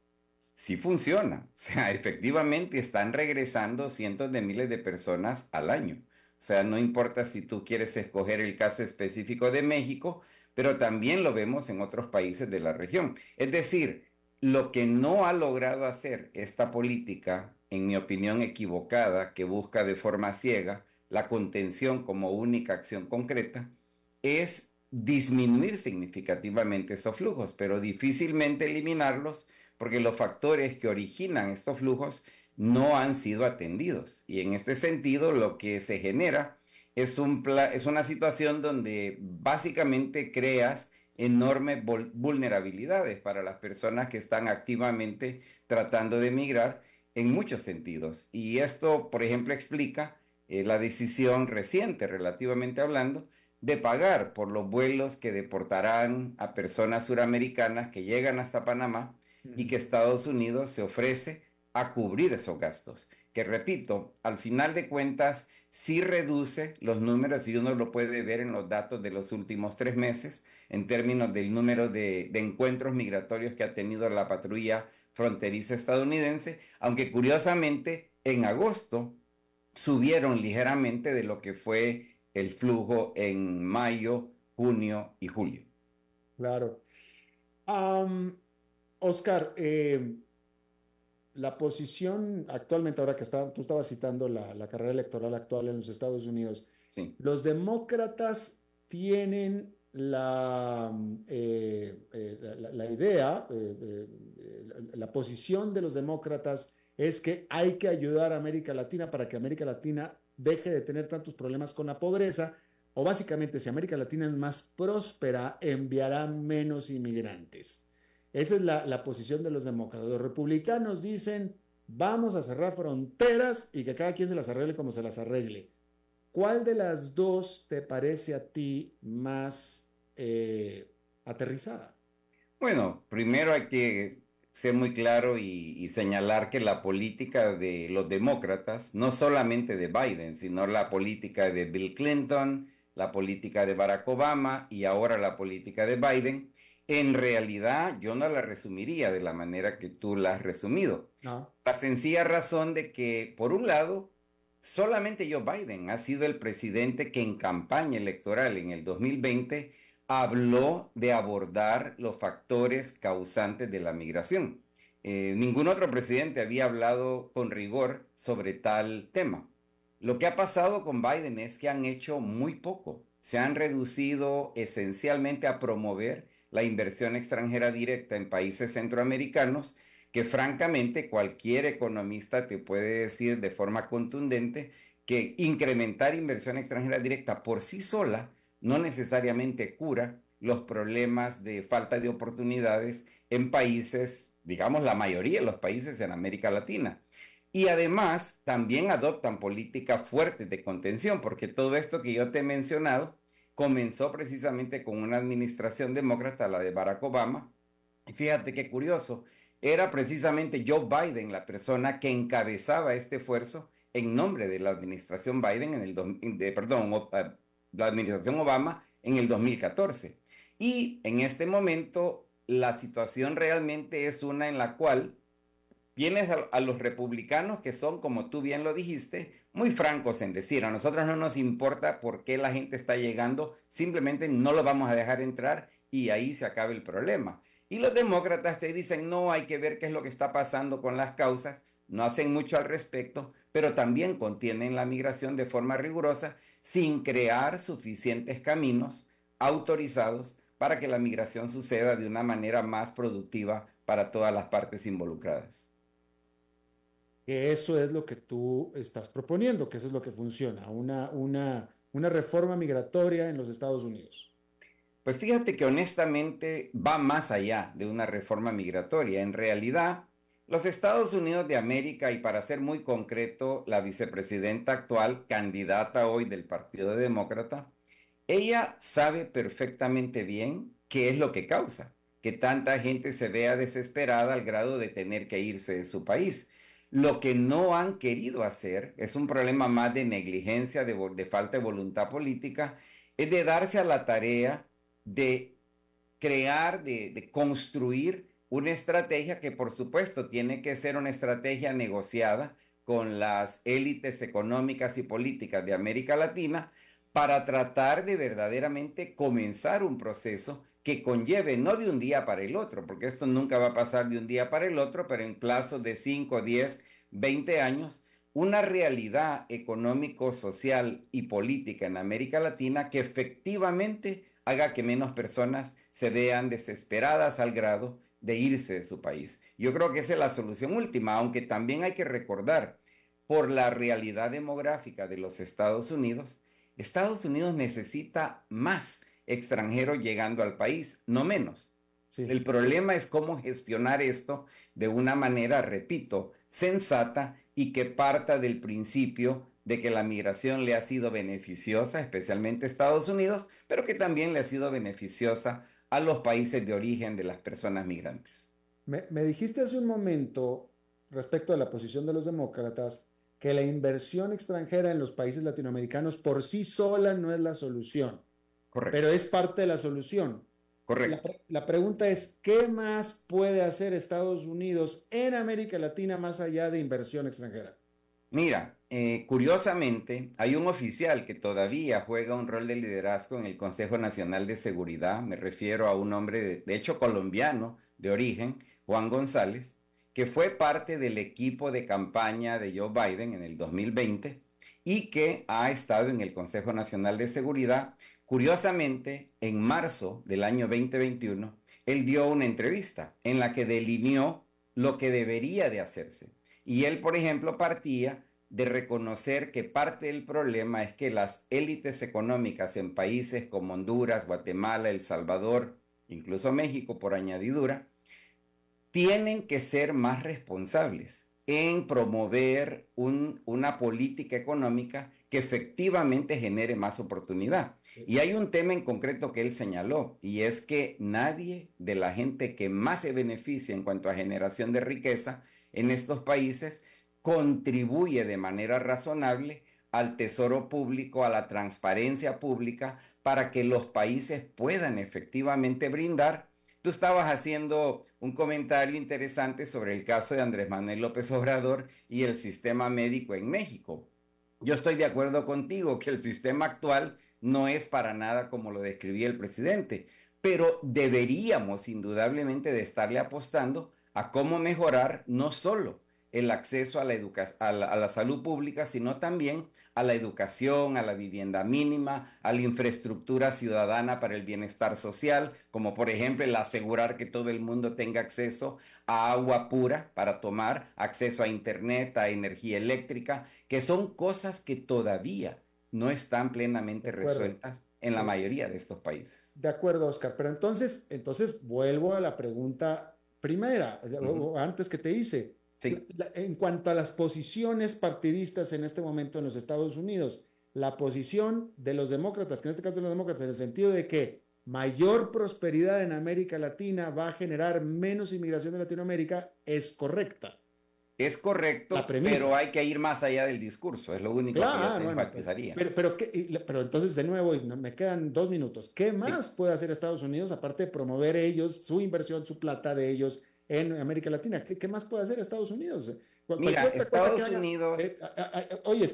Speaker 7: sí funcionan. O sea, efectivamente están regresando cientos de miles de personas al año. O sea, no importa si tú quieres escoger el caso específico de México, pero también lo vemos en otros países de la región. Es decir, lo que no ha logrado hacer esta política, en mi opinión equivocada, que busca de forma ciega la contención como única acción concreta, es disminuir significativamente esos flujos, pero difícilmente eliminarlos porque los factores que originan estos flujos no han sido atendidos. Y en este sentido, lo que se genera es una situación donde básicamente creas enormes vulnerabilidades para las personas que están activamente tratando de emigrar en muchos sentidos. Y esto, por ejemplo, explica la decisión reciente, relativamente hablando, de pagar por los vuelos que deportarán a personas suramericanas que llegan hasta Panamá y que Estados Unidos se ofrece a cubrir esos gastos. Que repito, al final de cuentas, sí reduce los números y uno lo puede ver en los datos de los últimos 3 meses en términos del número de encuentros migratorios que ha tenido la patrulla fronteriza estadounidense, aunque curiosamente en agosto subieron ligeramente de lo que fue el flujo en mayo, junio y julio.
Speaker 2: Claro. Oscar, la posición actualmente, ahora que tú estabas citando la carrera electoral actual en los Estados Unidos,
Speaker 7: Sí.
Speaker 2: los demócratas tienen la idea, la posición de los demócratas es que hay que ayudar a América Latina para que América Latina deje de tener tantos problemas con la pobreza, o básicamente si América Latina es más próspera, enviará menos inmigrantes. Esa es la posición de los demócratas. Los republicanos dicen, vamos a cerrar fronteras y que cada quien se las arregle como se las arregle. ¿Cuál de las dos te parece a ti más aterrizada?
Speaker 7: Bueno, primero hay que ser muy claro y señalar que la política de los demócratas, no solamente de Biden, sino la política de Bill Clinton, la política de Barack Obama y ahora la política de Biden, en realidad yo no la resumiría de la manera que tú la has resumido.
Speaker 2: No.
Speaker 7: La sencilla razón de que, por un lado, solamente Joe Biden ha sido el presidente que en campaña electoral en el 2020 habló de abordar los factores causantes de la migración. Ningún otro presidente había hablado con rigor sobre tal tema. Lo que ha pasado con Biden es que han hecho muy poco. Se han reducido esencialmente a promover la inversión extranjera directa en países centroamericanos, que francamente cualquier economista te puede decir de forma contundente que incrementar inversión extranjera directa por sí sola no necesariamente cura los problemas de falta de oportunidades en países, digamos la mayoría de los países en América Latina. Y además también adoptan políticas fuertes de contención, porque todo esto que yo te he mencionado comenzó precisamente con una administración demócrata, la de Barack Obama. Y fíjate qué curioso, era precisamente Joe Biden la persona que encabezaba este esfuerzo en nombre de la administración Biden la administración Obama en el 2014. Y en este momento la situación realmente es una en la cual tienes a los republicanos que son, como tú bien lo dijiste, muy francos en decir, a nosotros no nos importa por qué la gente está llegando, simplemente no lo vamos a dejar entrar y ahí se acaba el problema. Y los demócratas te dicen, no, hay que ver qué es lo que está pasando con las causas, no hacen mucho al respecto, pero también contienen la migración de forma rigurosa sin crear suficientes caminos autorizados para que la migración suceda de una manera más productiva para todas las partes involucradas.
Speaker 2: Que eso es lo que tú estás proponiendo, que eso es lo que funciona, una reforma migratoria en los Estados Unidos.
Speaker 7: Pues fíjate que honestamente va más allá de una reforma migratoria. En realidad, los Estados Unidos de América, y para ser muy concreto, la vicepresidenta actual, candidata hoy del Partido Demócrata, ella sabe perfectamente bien qué es lo que causa que tanta gente se vea desesperada al grado de tener que irse de su país. Lo que no han querido hacer es un problema más de negligencia, de falta de voluntad política, es de darse a la tarea de crear, de construir una estrategia que por supuesto tiene que ser una estrategia negociada con las élites económicas y políticas de América Latina para tratar de verdaderamente comenzar un proceso que conlleve no de un día para el otro, porque esto nunca va a pasar de un día para el otro, pero en plazos de 5, 10, 20 años, una realidad económico, social y política en América Latina que efectivamente haga que menos personas se vean desesperadas al grado de irse de su país. Yo creo que esa es la solución última, aunque también hay que recordar, por la realidad demográfica de los Estados Unidos necesita más extranjeros llegando al país, no menos.
Speaker 2: Sí.
Speaker 7: El problema es cómo gestionar esto de una manera, repito, sensata y que parta del principio de que la migración le ha sido beneficiosa, especialmente a Estados Unidos, pero que también le ha sido beneficiosa a los países de origen de las personas migrantes.
Speaker 2: Me dijiste hace un momento, respecto a la posición de los demócratas, que la inversión extranjera en los países latinoamericanos por sí sola no es la solución,
Speaker 7: Correcto.
Speaker 2: pero es parte de la solución.
Speaker 7: Correcto.
Speaker 2: La pregunta es, ¿qué más puede hacer Estados Unidos en América Latina más allá de inversión extranjera?
Speaker 7: Mira, curiosamente, hay un oficial que todavía juega un rol de liderazgo en el Consejo Nacional de Seguridad. Me refiero a un hombre, de hecho, colombiano de origen, Juan González, que fue parte del equipo de campaña de Joe Biden en el 2020 y que ha estado en el Consejo Nacional de Seguridad. Curiosamente, en marzo del año 2021, él dio una entrevista en la que delineó lo que debería de hacerse. Y él, por ejemplo, partía de reconocer que parte del problema es que las élites económicas en países como Honduras, Guatemala, El Salvador, incluso México por añadidura, tienen que ser más responsables en promover una política económica que efectivamente genere más oportunidad. Y hay un tema en concreto que él señaló, y es que nadie de la gente que más se beneficia en cuanto a generación de riqueza en estos países contribuye de manera razonable al tesoro público, a la transparencia pública, para que los países puedan efectivamente brindar. Tú estabas haciendo un comentario interesante sobre el caso de Andrés Manuel López Obrador y el sistema médico en México. Yo estoy de acuerdo contigo que el sistema actual no es para nada como lo describía el presidente, pero deberíamos indudablemente de estarle apostando a cómo mejorar no solo el acceso a la salud pública, sino también a la educación, a la vivienda mínima, a la infraestructura ciudadana para el bienestar social, como por ejemplo el asegurar que todo el mundo tenga acceso a agua pura para tomar, acceso a internet, a energía eléctrica, que son cosas que todavía no están plenamente resueltas en la mayoría de estos países.
Speaker 2: De acuerdo, Oscar, pero entonces vuelvo a la pregunta primera, antes que te hice.
Speaker 7: Sí.
Speaker 2: En cuanto a las posiciones partidistas en este momento en los Estados Unidos, la posición de los demócratas, que en este caso de los demócratas, en el sentido de que mayor prosperidad en América Latina va a generar menos inmigración de Latinoamérica, es correcta.
Speaker 7: Es correcto, pero hay que ir más allá del discurso, es lo único que yo te enfatizaría.
Speaker 2: Pero entonces, de nuevo, me quedan 2 minutos. ¿Qué más puede hacer Estados Unidos, aparte de promover ellos, su inversión, su plata de ellos en América Latina? ¿Qué más puede hacer Estados Unidos?
Speaker 7: Mira,
Speaker 2: cualquier otra cosa que
Speaker 7: Estados
Speaker 2: haga,
Speaker 7: Unidos,
Speaker 2: oye,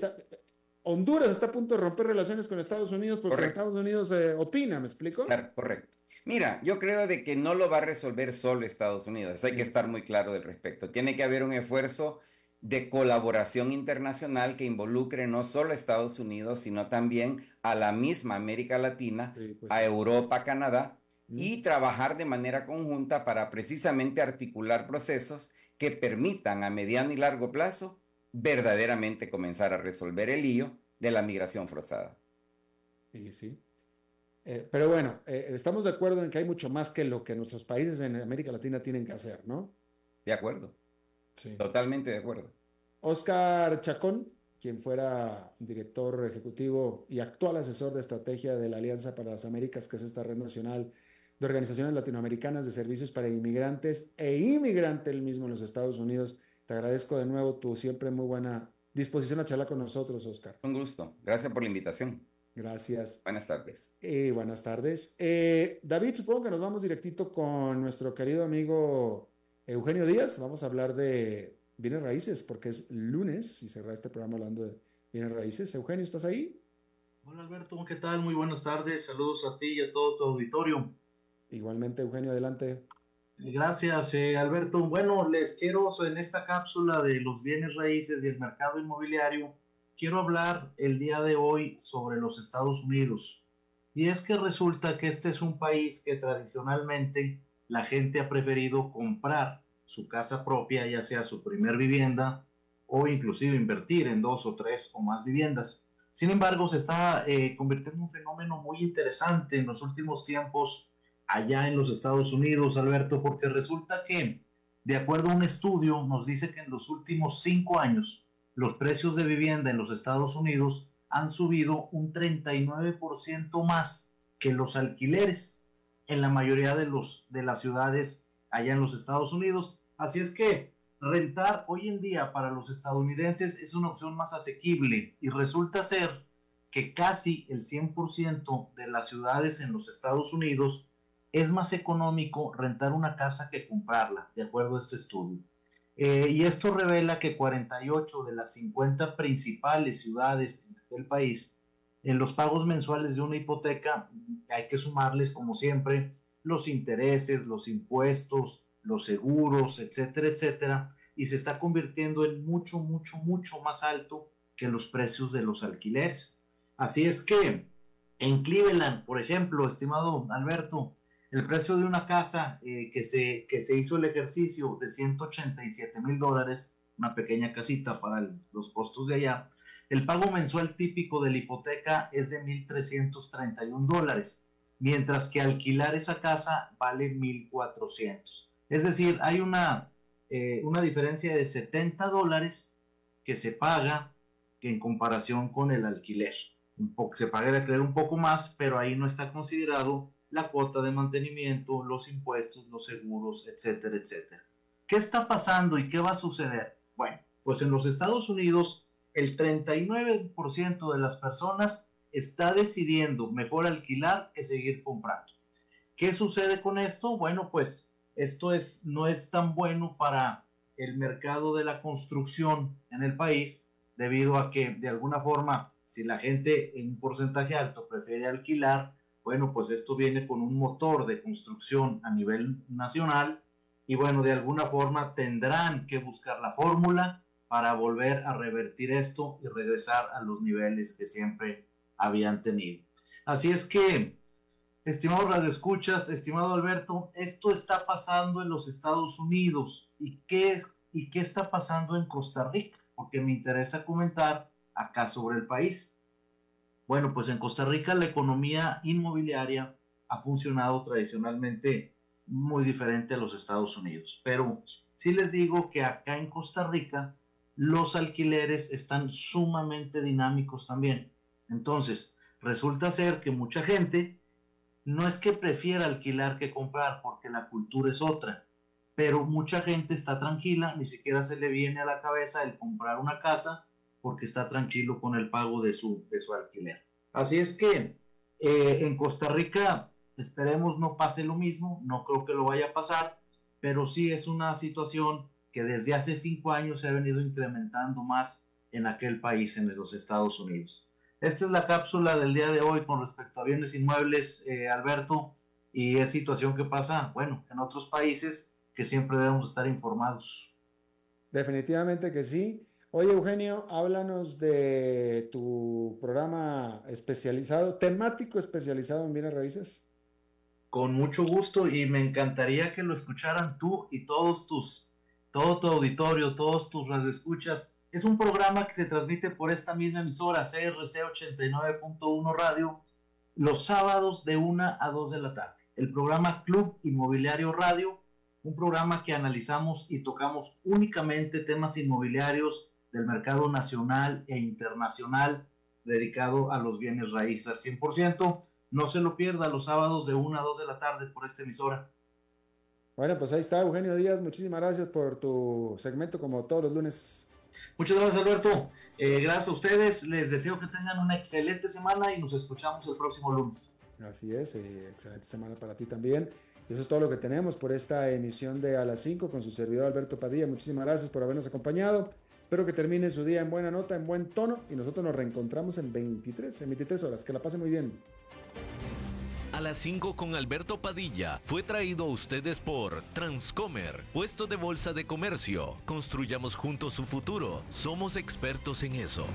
Speaker 2: Honduras está a punto de romper relaciones con Estados Unidos porque
Speaker 7: correcto,
Speaker 2: Estados Unidos opina, ¿me explico?
Speaker 7: claro, correcto. Mira, yo creo de que no lo va a resolver solo Estados Unidos, eso hay que
Speaker 2: Sí.
Speaker 7: estar muy claro del respecto. Tiene que haber un esfuerzo de colaboración internacional que involucre no solo a Estados Unidos, sino también a la misma América Latina,
Speaker 2: Sí, pues
Speaker 7: a
Speaker 2: sí.
Speaker 7: Europa, Canadá,
Speaker 2: ¿Mm?
Speaker 7: y trabajar de manera conjunta para precisamente articular procesos que permitan a mediano y largo plazo verdaderamente comenzar a resolver el lío de la migración forzada.
Speaker 2: Sí, sí. Pero bueno, estamos de acuerdo en que hay mucho más que lo que nuestros países en América Latina tienen que hacer, ¿no?
Speaker 7: ¿De acuerdo?
Speaker 2: Sí.
Speaker 7: Totalmente de acuerdo.
Speaker 2: Oscar Chacón, quien fuera director ejecutivo y actual asesor de estrategia de la Alianza para las Américas, que es esta red nacional de organizaciones latinoamericanas de servicios para inmigrantes e inmigrante el mismo en los Estados Unidos. Te agradezco de nuevo tu siempre muy buena disposición a charlar con nosotros, Oscar.
Speaker 7: Un gusto. Gracias por la invitación.
Speaker 2: Gracias.
Speaker 7: Buenas tardes.
Speaker 2: Buenas tardes. David, supongo que nos vamos directito con nuestro querido amigo Eugenio Díaz. Vamos a hablar de bienes raíces porque es lunes y cerrar este programa hablando de bienes raíces. Eugenio, ¿estás ahí?
Speaker 8: Hola Alberto, ¿qué tal? Muy buenas tardes, saludos a ti y a todo tu auditorio.
Speaker 2: Igualmente, Eugenio, adelante.
Speaker 8: Gracias, Alberto. Bueno, les quiero, en esta cápsula de los bienes raíces y el mercado inmobiliario, quiero hablar el día de hoy sobre los Estados Unidos. Y es que resulta que este es un país que tradicionalmente la gente ha preferido comprar su casa propia, ya sea su primer vivienda o inclusive invertir en 2 o 3 o más viviendas. Sin embargo, se está convirtiendo en un fenómeno muy interesante en los últimos tiempos allá en los Estados Unidos, Alberto, porque resulta que, de acuerdo a un estudio, nos dice que en los últimos 5 años los precios de vivienda en los Estados Unidos han subido un 39% más que los alquileres en la mayoría de las ciudades allá en los Estados Unidos. Así es que rentar hoy en día para los estadounidenses es una opción más asequible y resulta ser que casi el 100% de las ciudades en los Estados Unidos es más económico rentar una casa que comprarla, de acuerdo a este estudio. Y esto revela que 48 de las 50 principales ciudades del país, en los pagos mensuales de una hipoteca, hay que sumarles, como siempre, los intereses, los impuestos, los seguros, etcétera, etcétera, y se está convirtiendo en mucho, mucho, mucho más alto que los precios de los alquileres. Así es que en Cleveland, por ejemplo, estimado Alberto, el precio de una casa que se hizo el ejercicio de $187,000, una pequeña casita para los costos de allá, el pago mensual típico de la hipoteca es de $1,331, mientras que alquilar esa casa vale $1,400. Es decir, hay una diferencia de $70 que se paga en comparación con el alquiler. Se paga el alquiler un poco más, pero ahí no está considerado la cuota de mantenimiento, los impuestos, los seguros, etcétera, etcétera. ¿Qué está pasando y qué va a suceder? Bueno, pues en los Estados Unidos el 39% de las personas está decidiendo mejor alquilar que seguir comprando. ¿Qué sucede con esto? Bueno, pues esto no es tan bueno para el mercado de la construcción en el país, debido a que de alguna forma, si la gente en un porcentaje alto prefiere alquilar, bueno, pues esto viene con un motor de construcción a nivel nacional y bueno, de alguna forma tendrán que buscar la fórmula para volver a revertir esto y regresar a los niveles que siempre habían tenido. Así es que, estimado radioescuchas, estimado Alberto, esto está pasando en los Estados Unidos. ¿Y qué está pasando en Costa Rica? Porque me interesa comentar acá sobre el país. Bueno, pues en Costa Rica la economía inmobiliaria ha funcionado tradicionalmente muy diferente a los Estados Unidos. Pero sí les digo que acá en Costa Rica los alquileres están sumamente dinámicos también. Entonces, resulta ser que mucha gente no es que prefiera alquilar que comprar porque la cultura es otra, pero mucha gente está tranquila, ni siquiera se le viene a la cabeza el comprar una casa porque está tranquilo con el pago de su alquiler. Así es que en Costa Rica esperemos no pase lo mismo, no creo que lo vaya a pasar, pero sí es una situación que desde hace 5 años se ha venido incrementando más en aquel país, en los Estados Unidos. Esta es la cápsula del día de hoy con respecto a bienes inmuebles, Alberto, y es situación que pasa, bueno, en otros países que siempre debemos estar informados.
Speaker 2: Definitivamente que sí. Oye, Eugenio, háblanos de tu programa especializado, temático especializado en bienes raíces.
Speaker 8: Con mucho gusto, y me encantaría que lo escucharan tú y todo tu auditorio, todos tus radioescuchas. Es un programa que se transmite por esta misma emisora, CRC 89.1 Radio, los sábados de 1 a 2 de la tarde. El programa Club Inmobiliario Radio, un programa que analizamos y tocamos únicamente temas inmobiliarios del mercado nacional e internacional, dedicado a los bienes raíces al 100%. No se lo pierda los sábados de 1 a 2 de la tarde por esta emisora.
Speaker 2: Bueno, pues ahí está, Eugenio Díaz. Muchísimas gracias por tu segmento, como todos los lunes.
Speaker 8: Muchas gracias, Alberto. Gracias a ustedes. Les deseo que tengan una excelente semana y nos escuchamos el próximo lunes.
Speaker 2: Así es, excelente semana para ti también. Y eso es todo lo que tenemos por esta emisión de A las 5 con su servidor Alberto Padilla. Muchísimas gracias por habernos acompañado. Espero que termine su día en buena nota, en buen tono, y nosotros nos reencontramos en 23 horas. Que la pasen muy bien.
Speaker 1: A las 5 con Alberto Padilla fue traído a ustedes por Transcomer, puesto de bolsa de comercio. Construyamos juntos su futuro. Somos expertos en eso.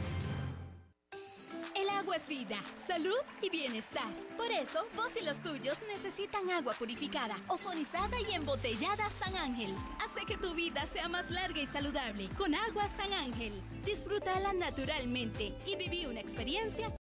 Speaker 9: El agua es vida, salud y bienestar. Por eso, vos y los tuyos necesitan agua purificada, ozonizada y embotellada San Ángel. Hace que tu vida sea más larga y saludable con agua San Ángel. Disfrútala naturalmente y viví una experiencia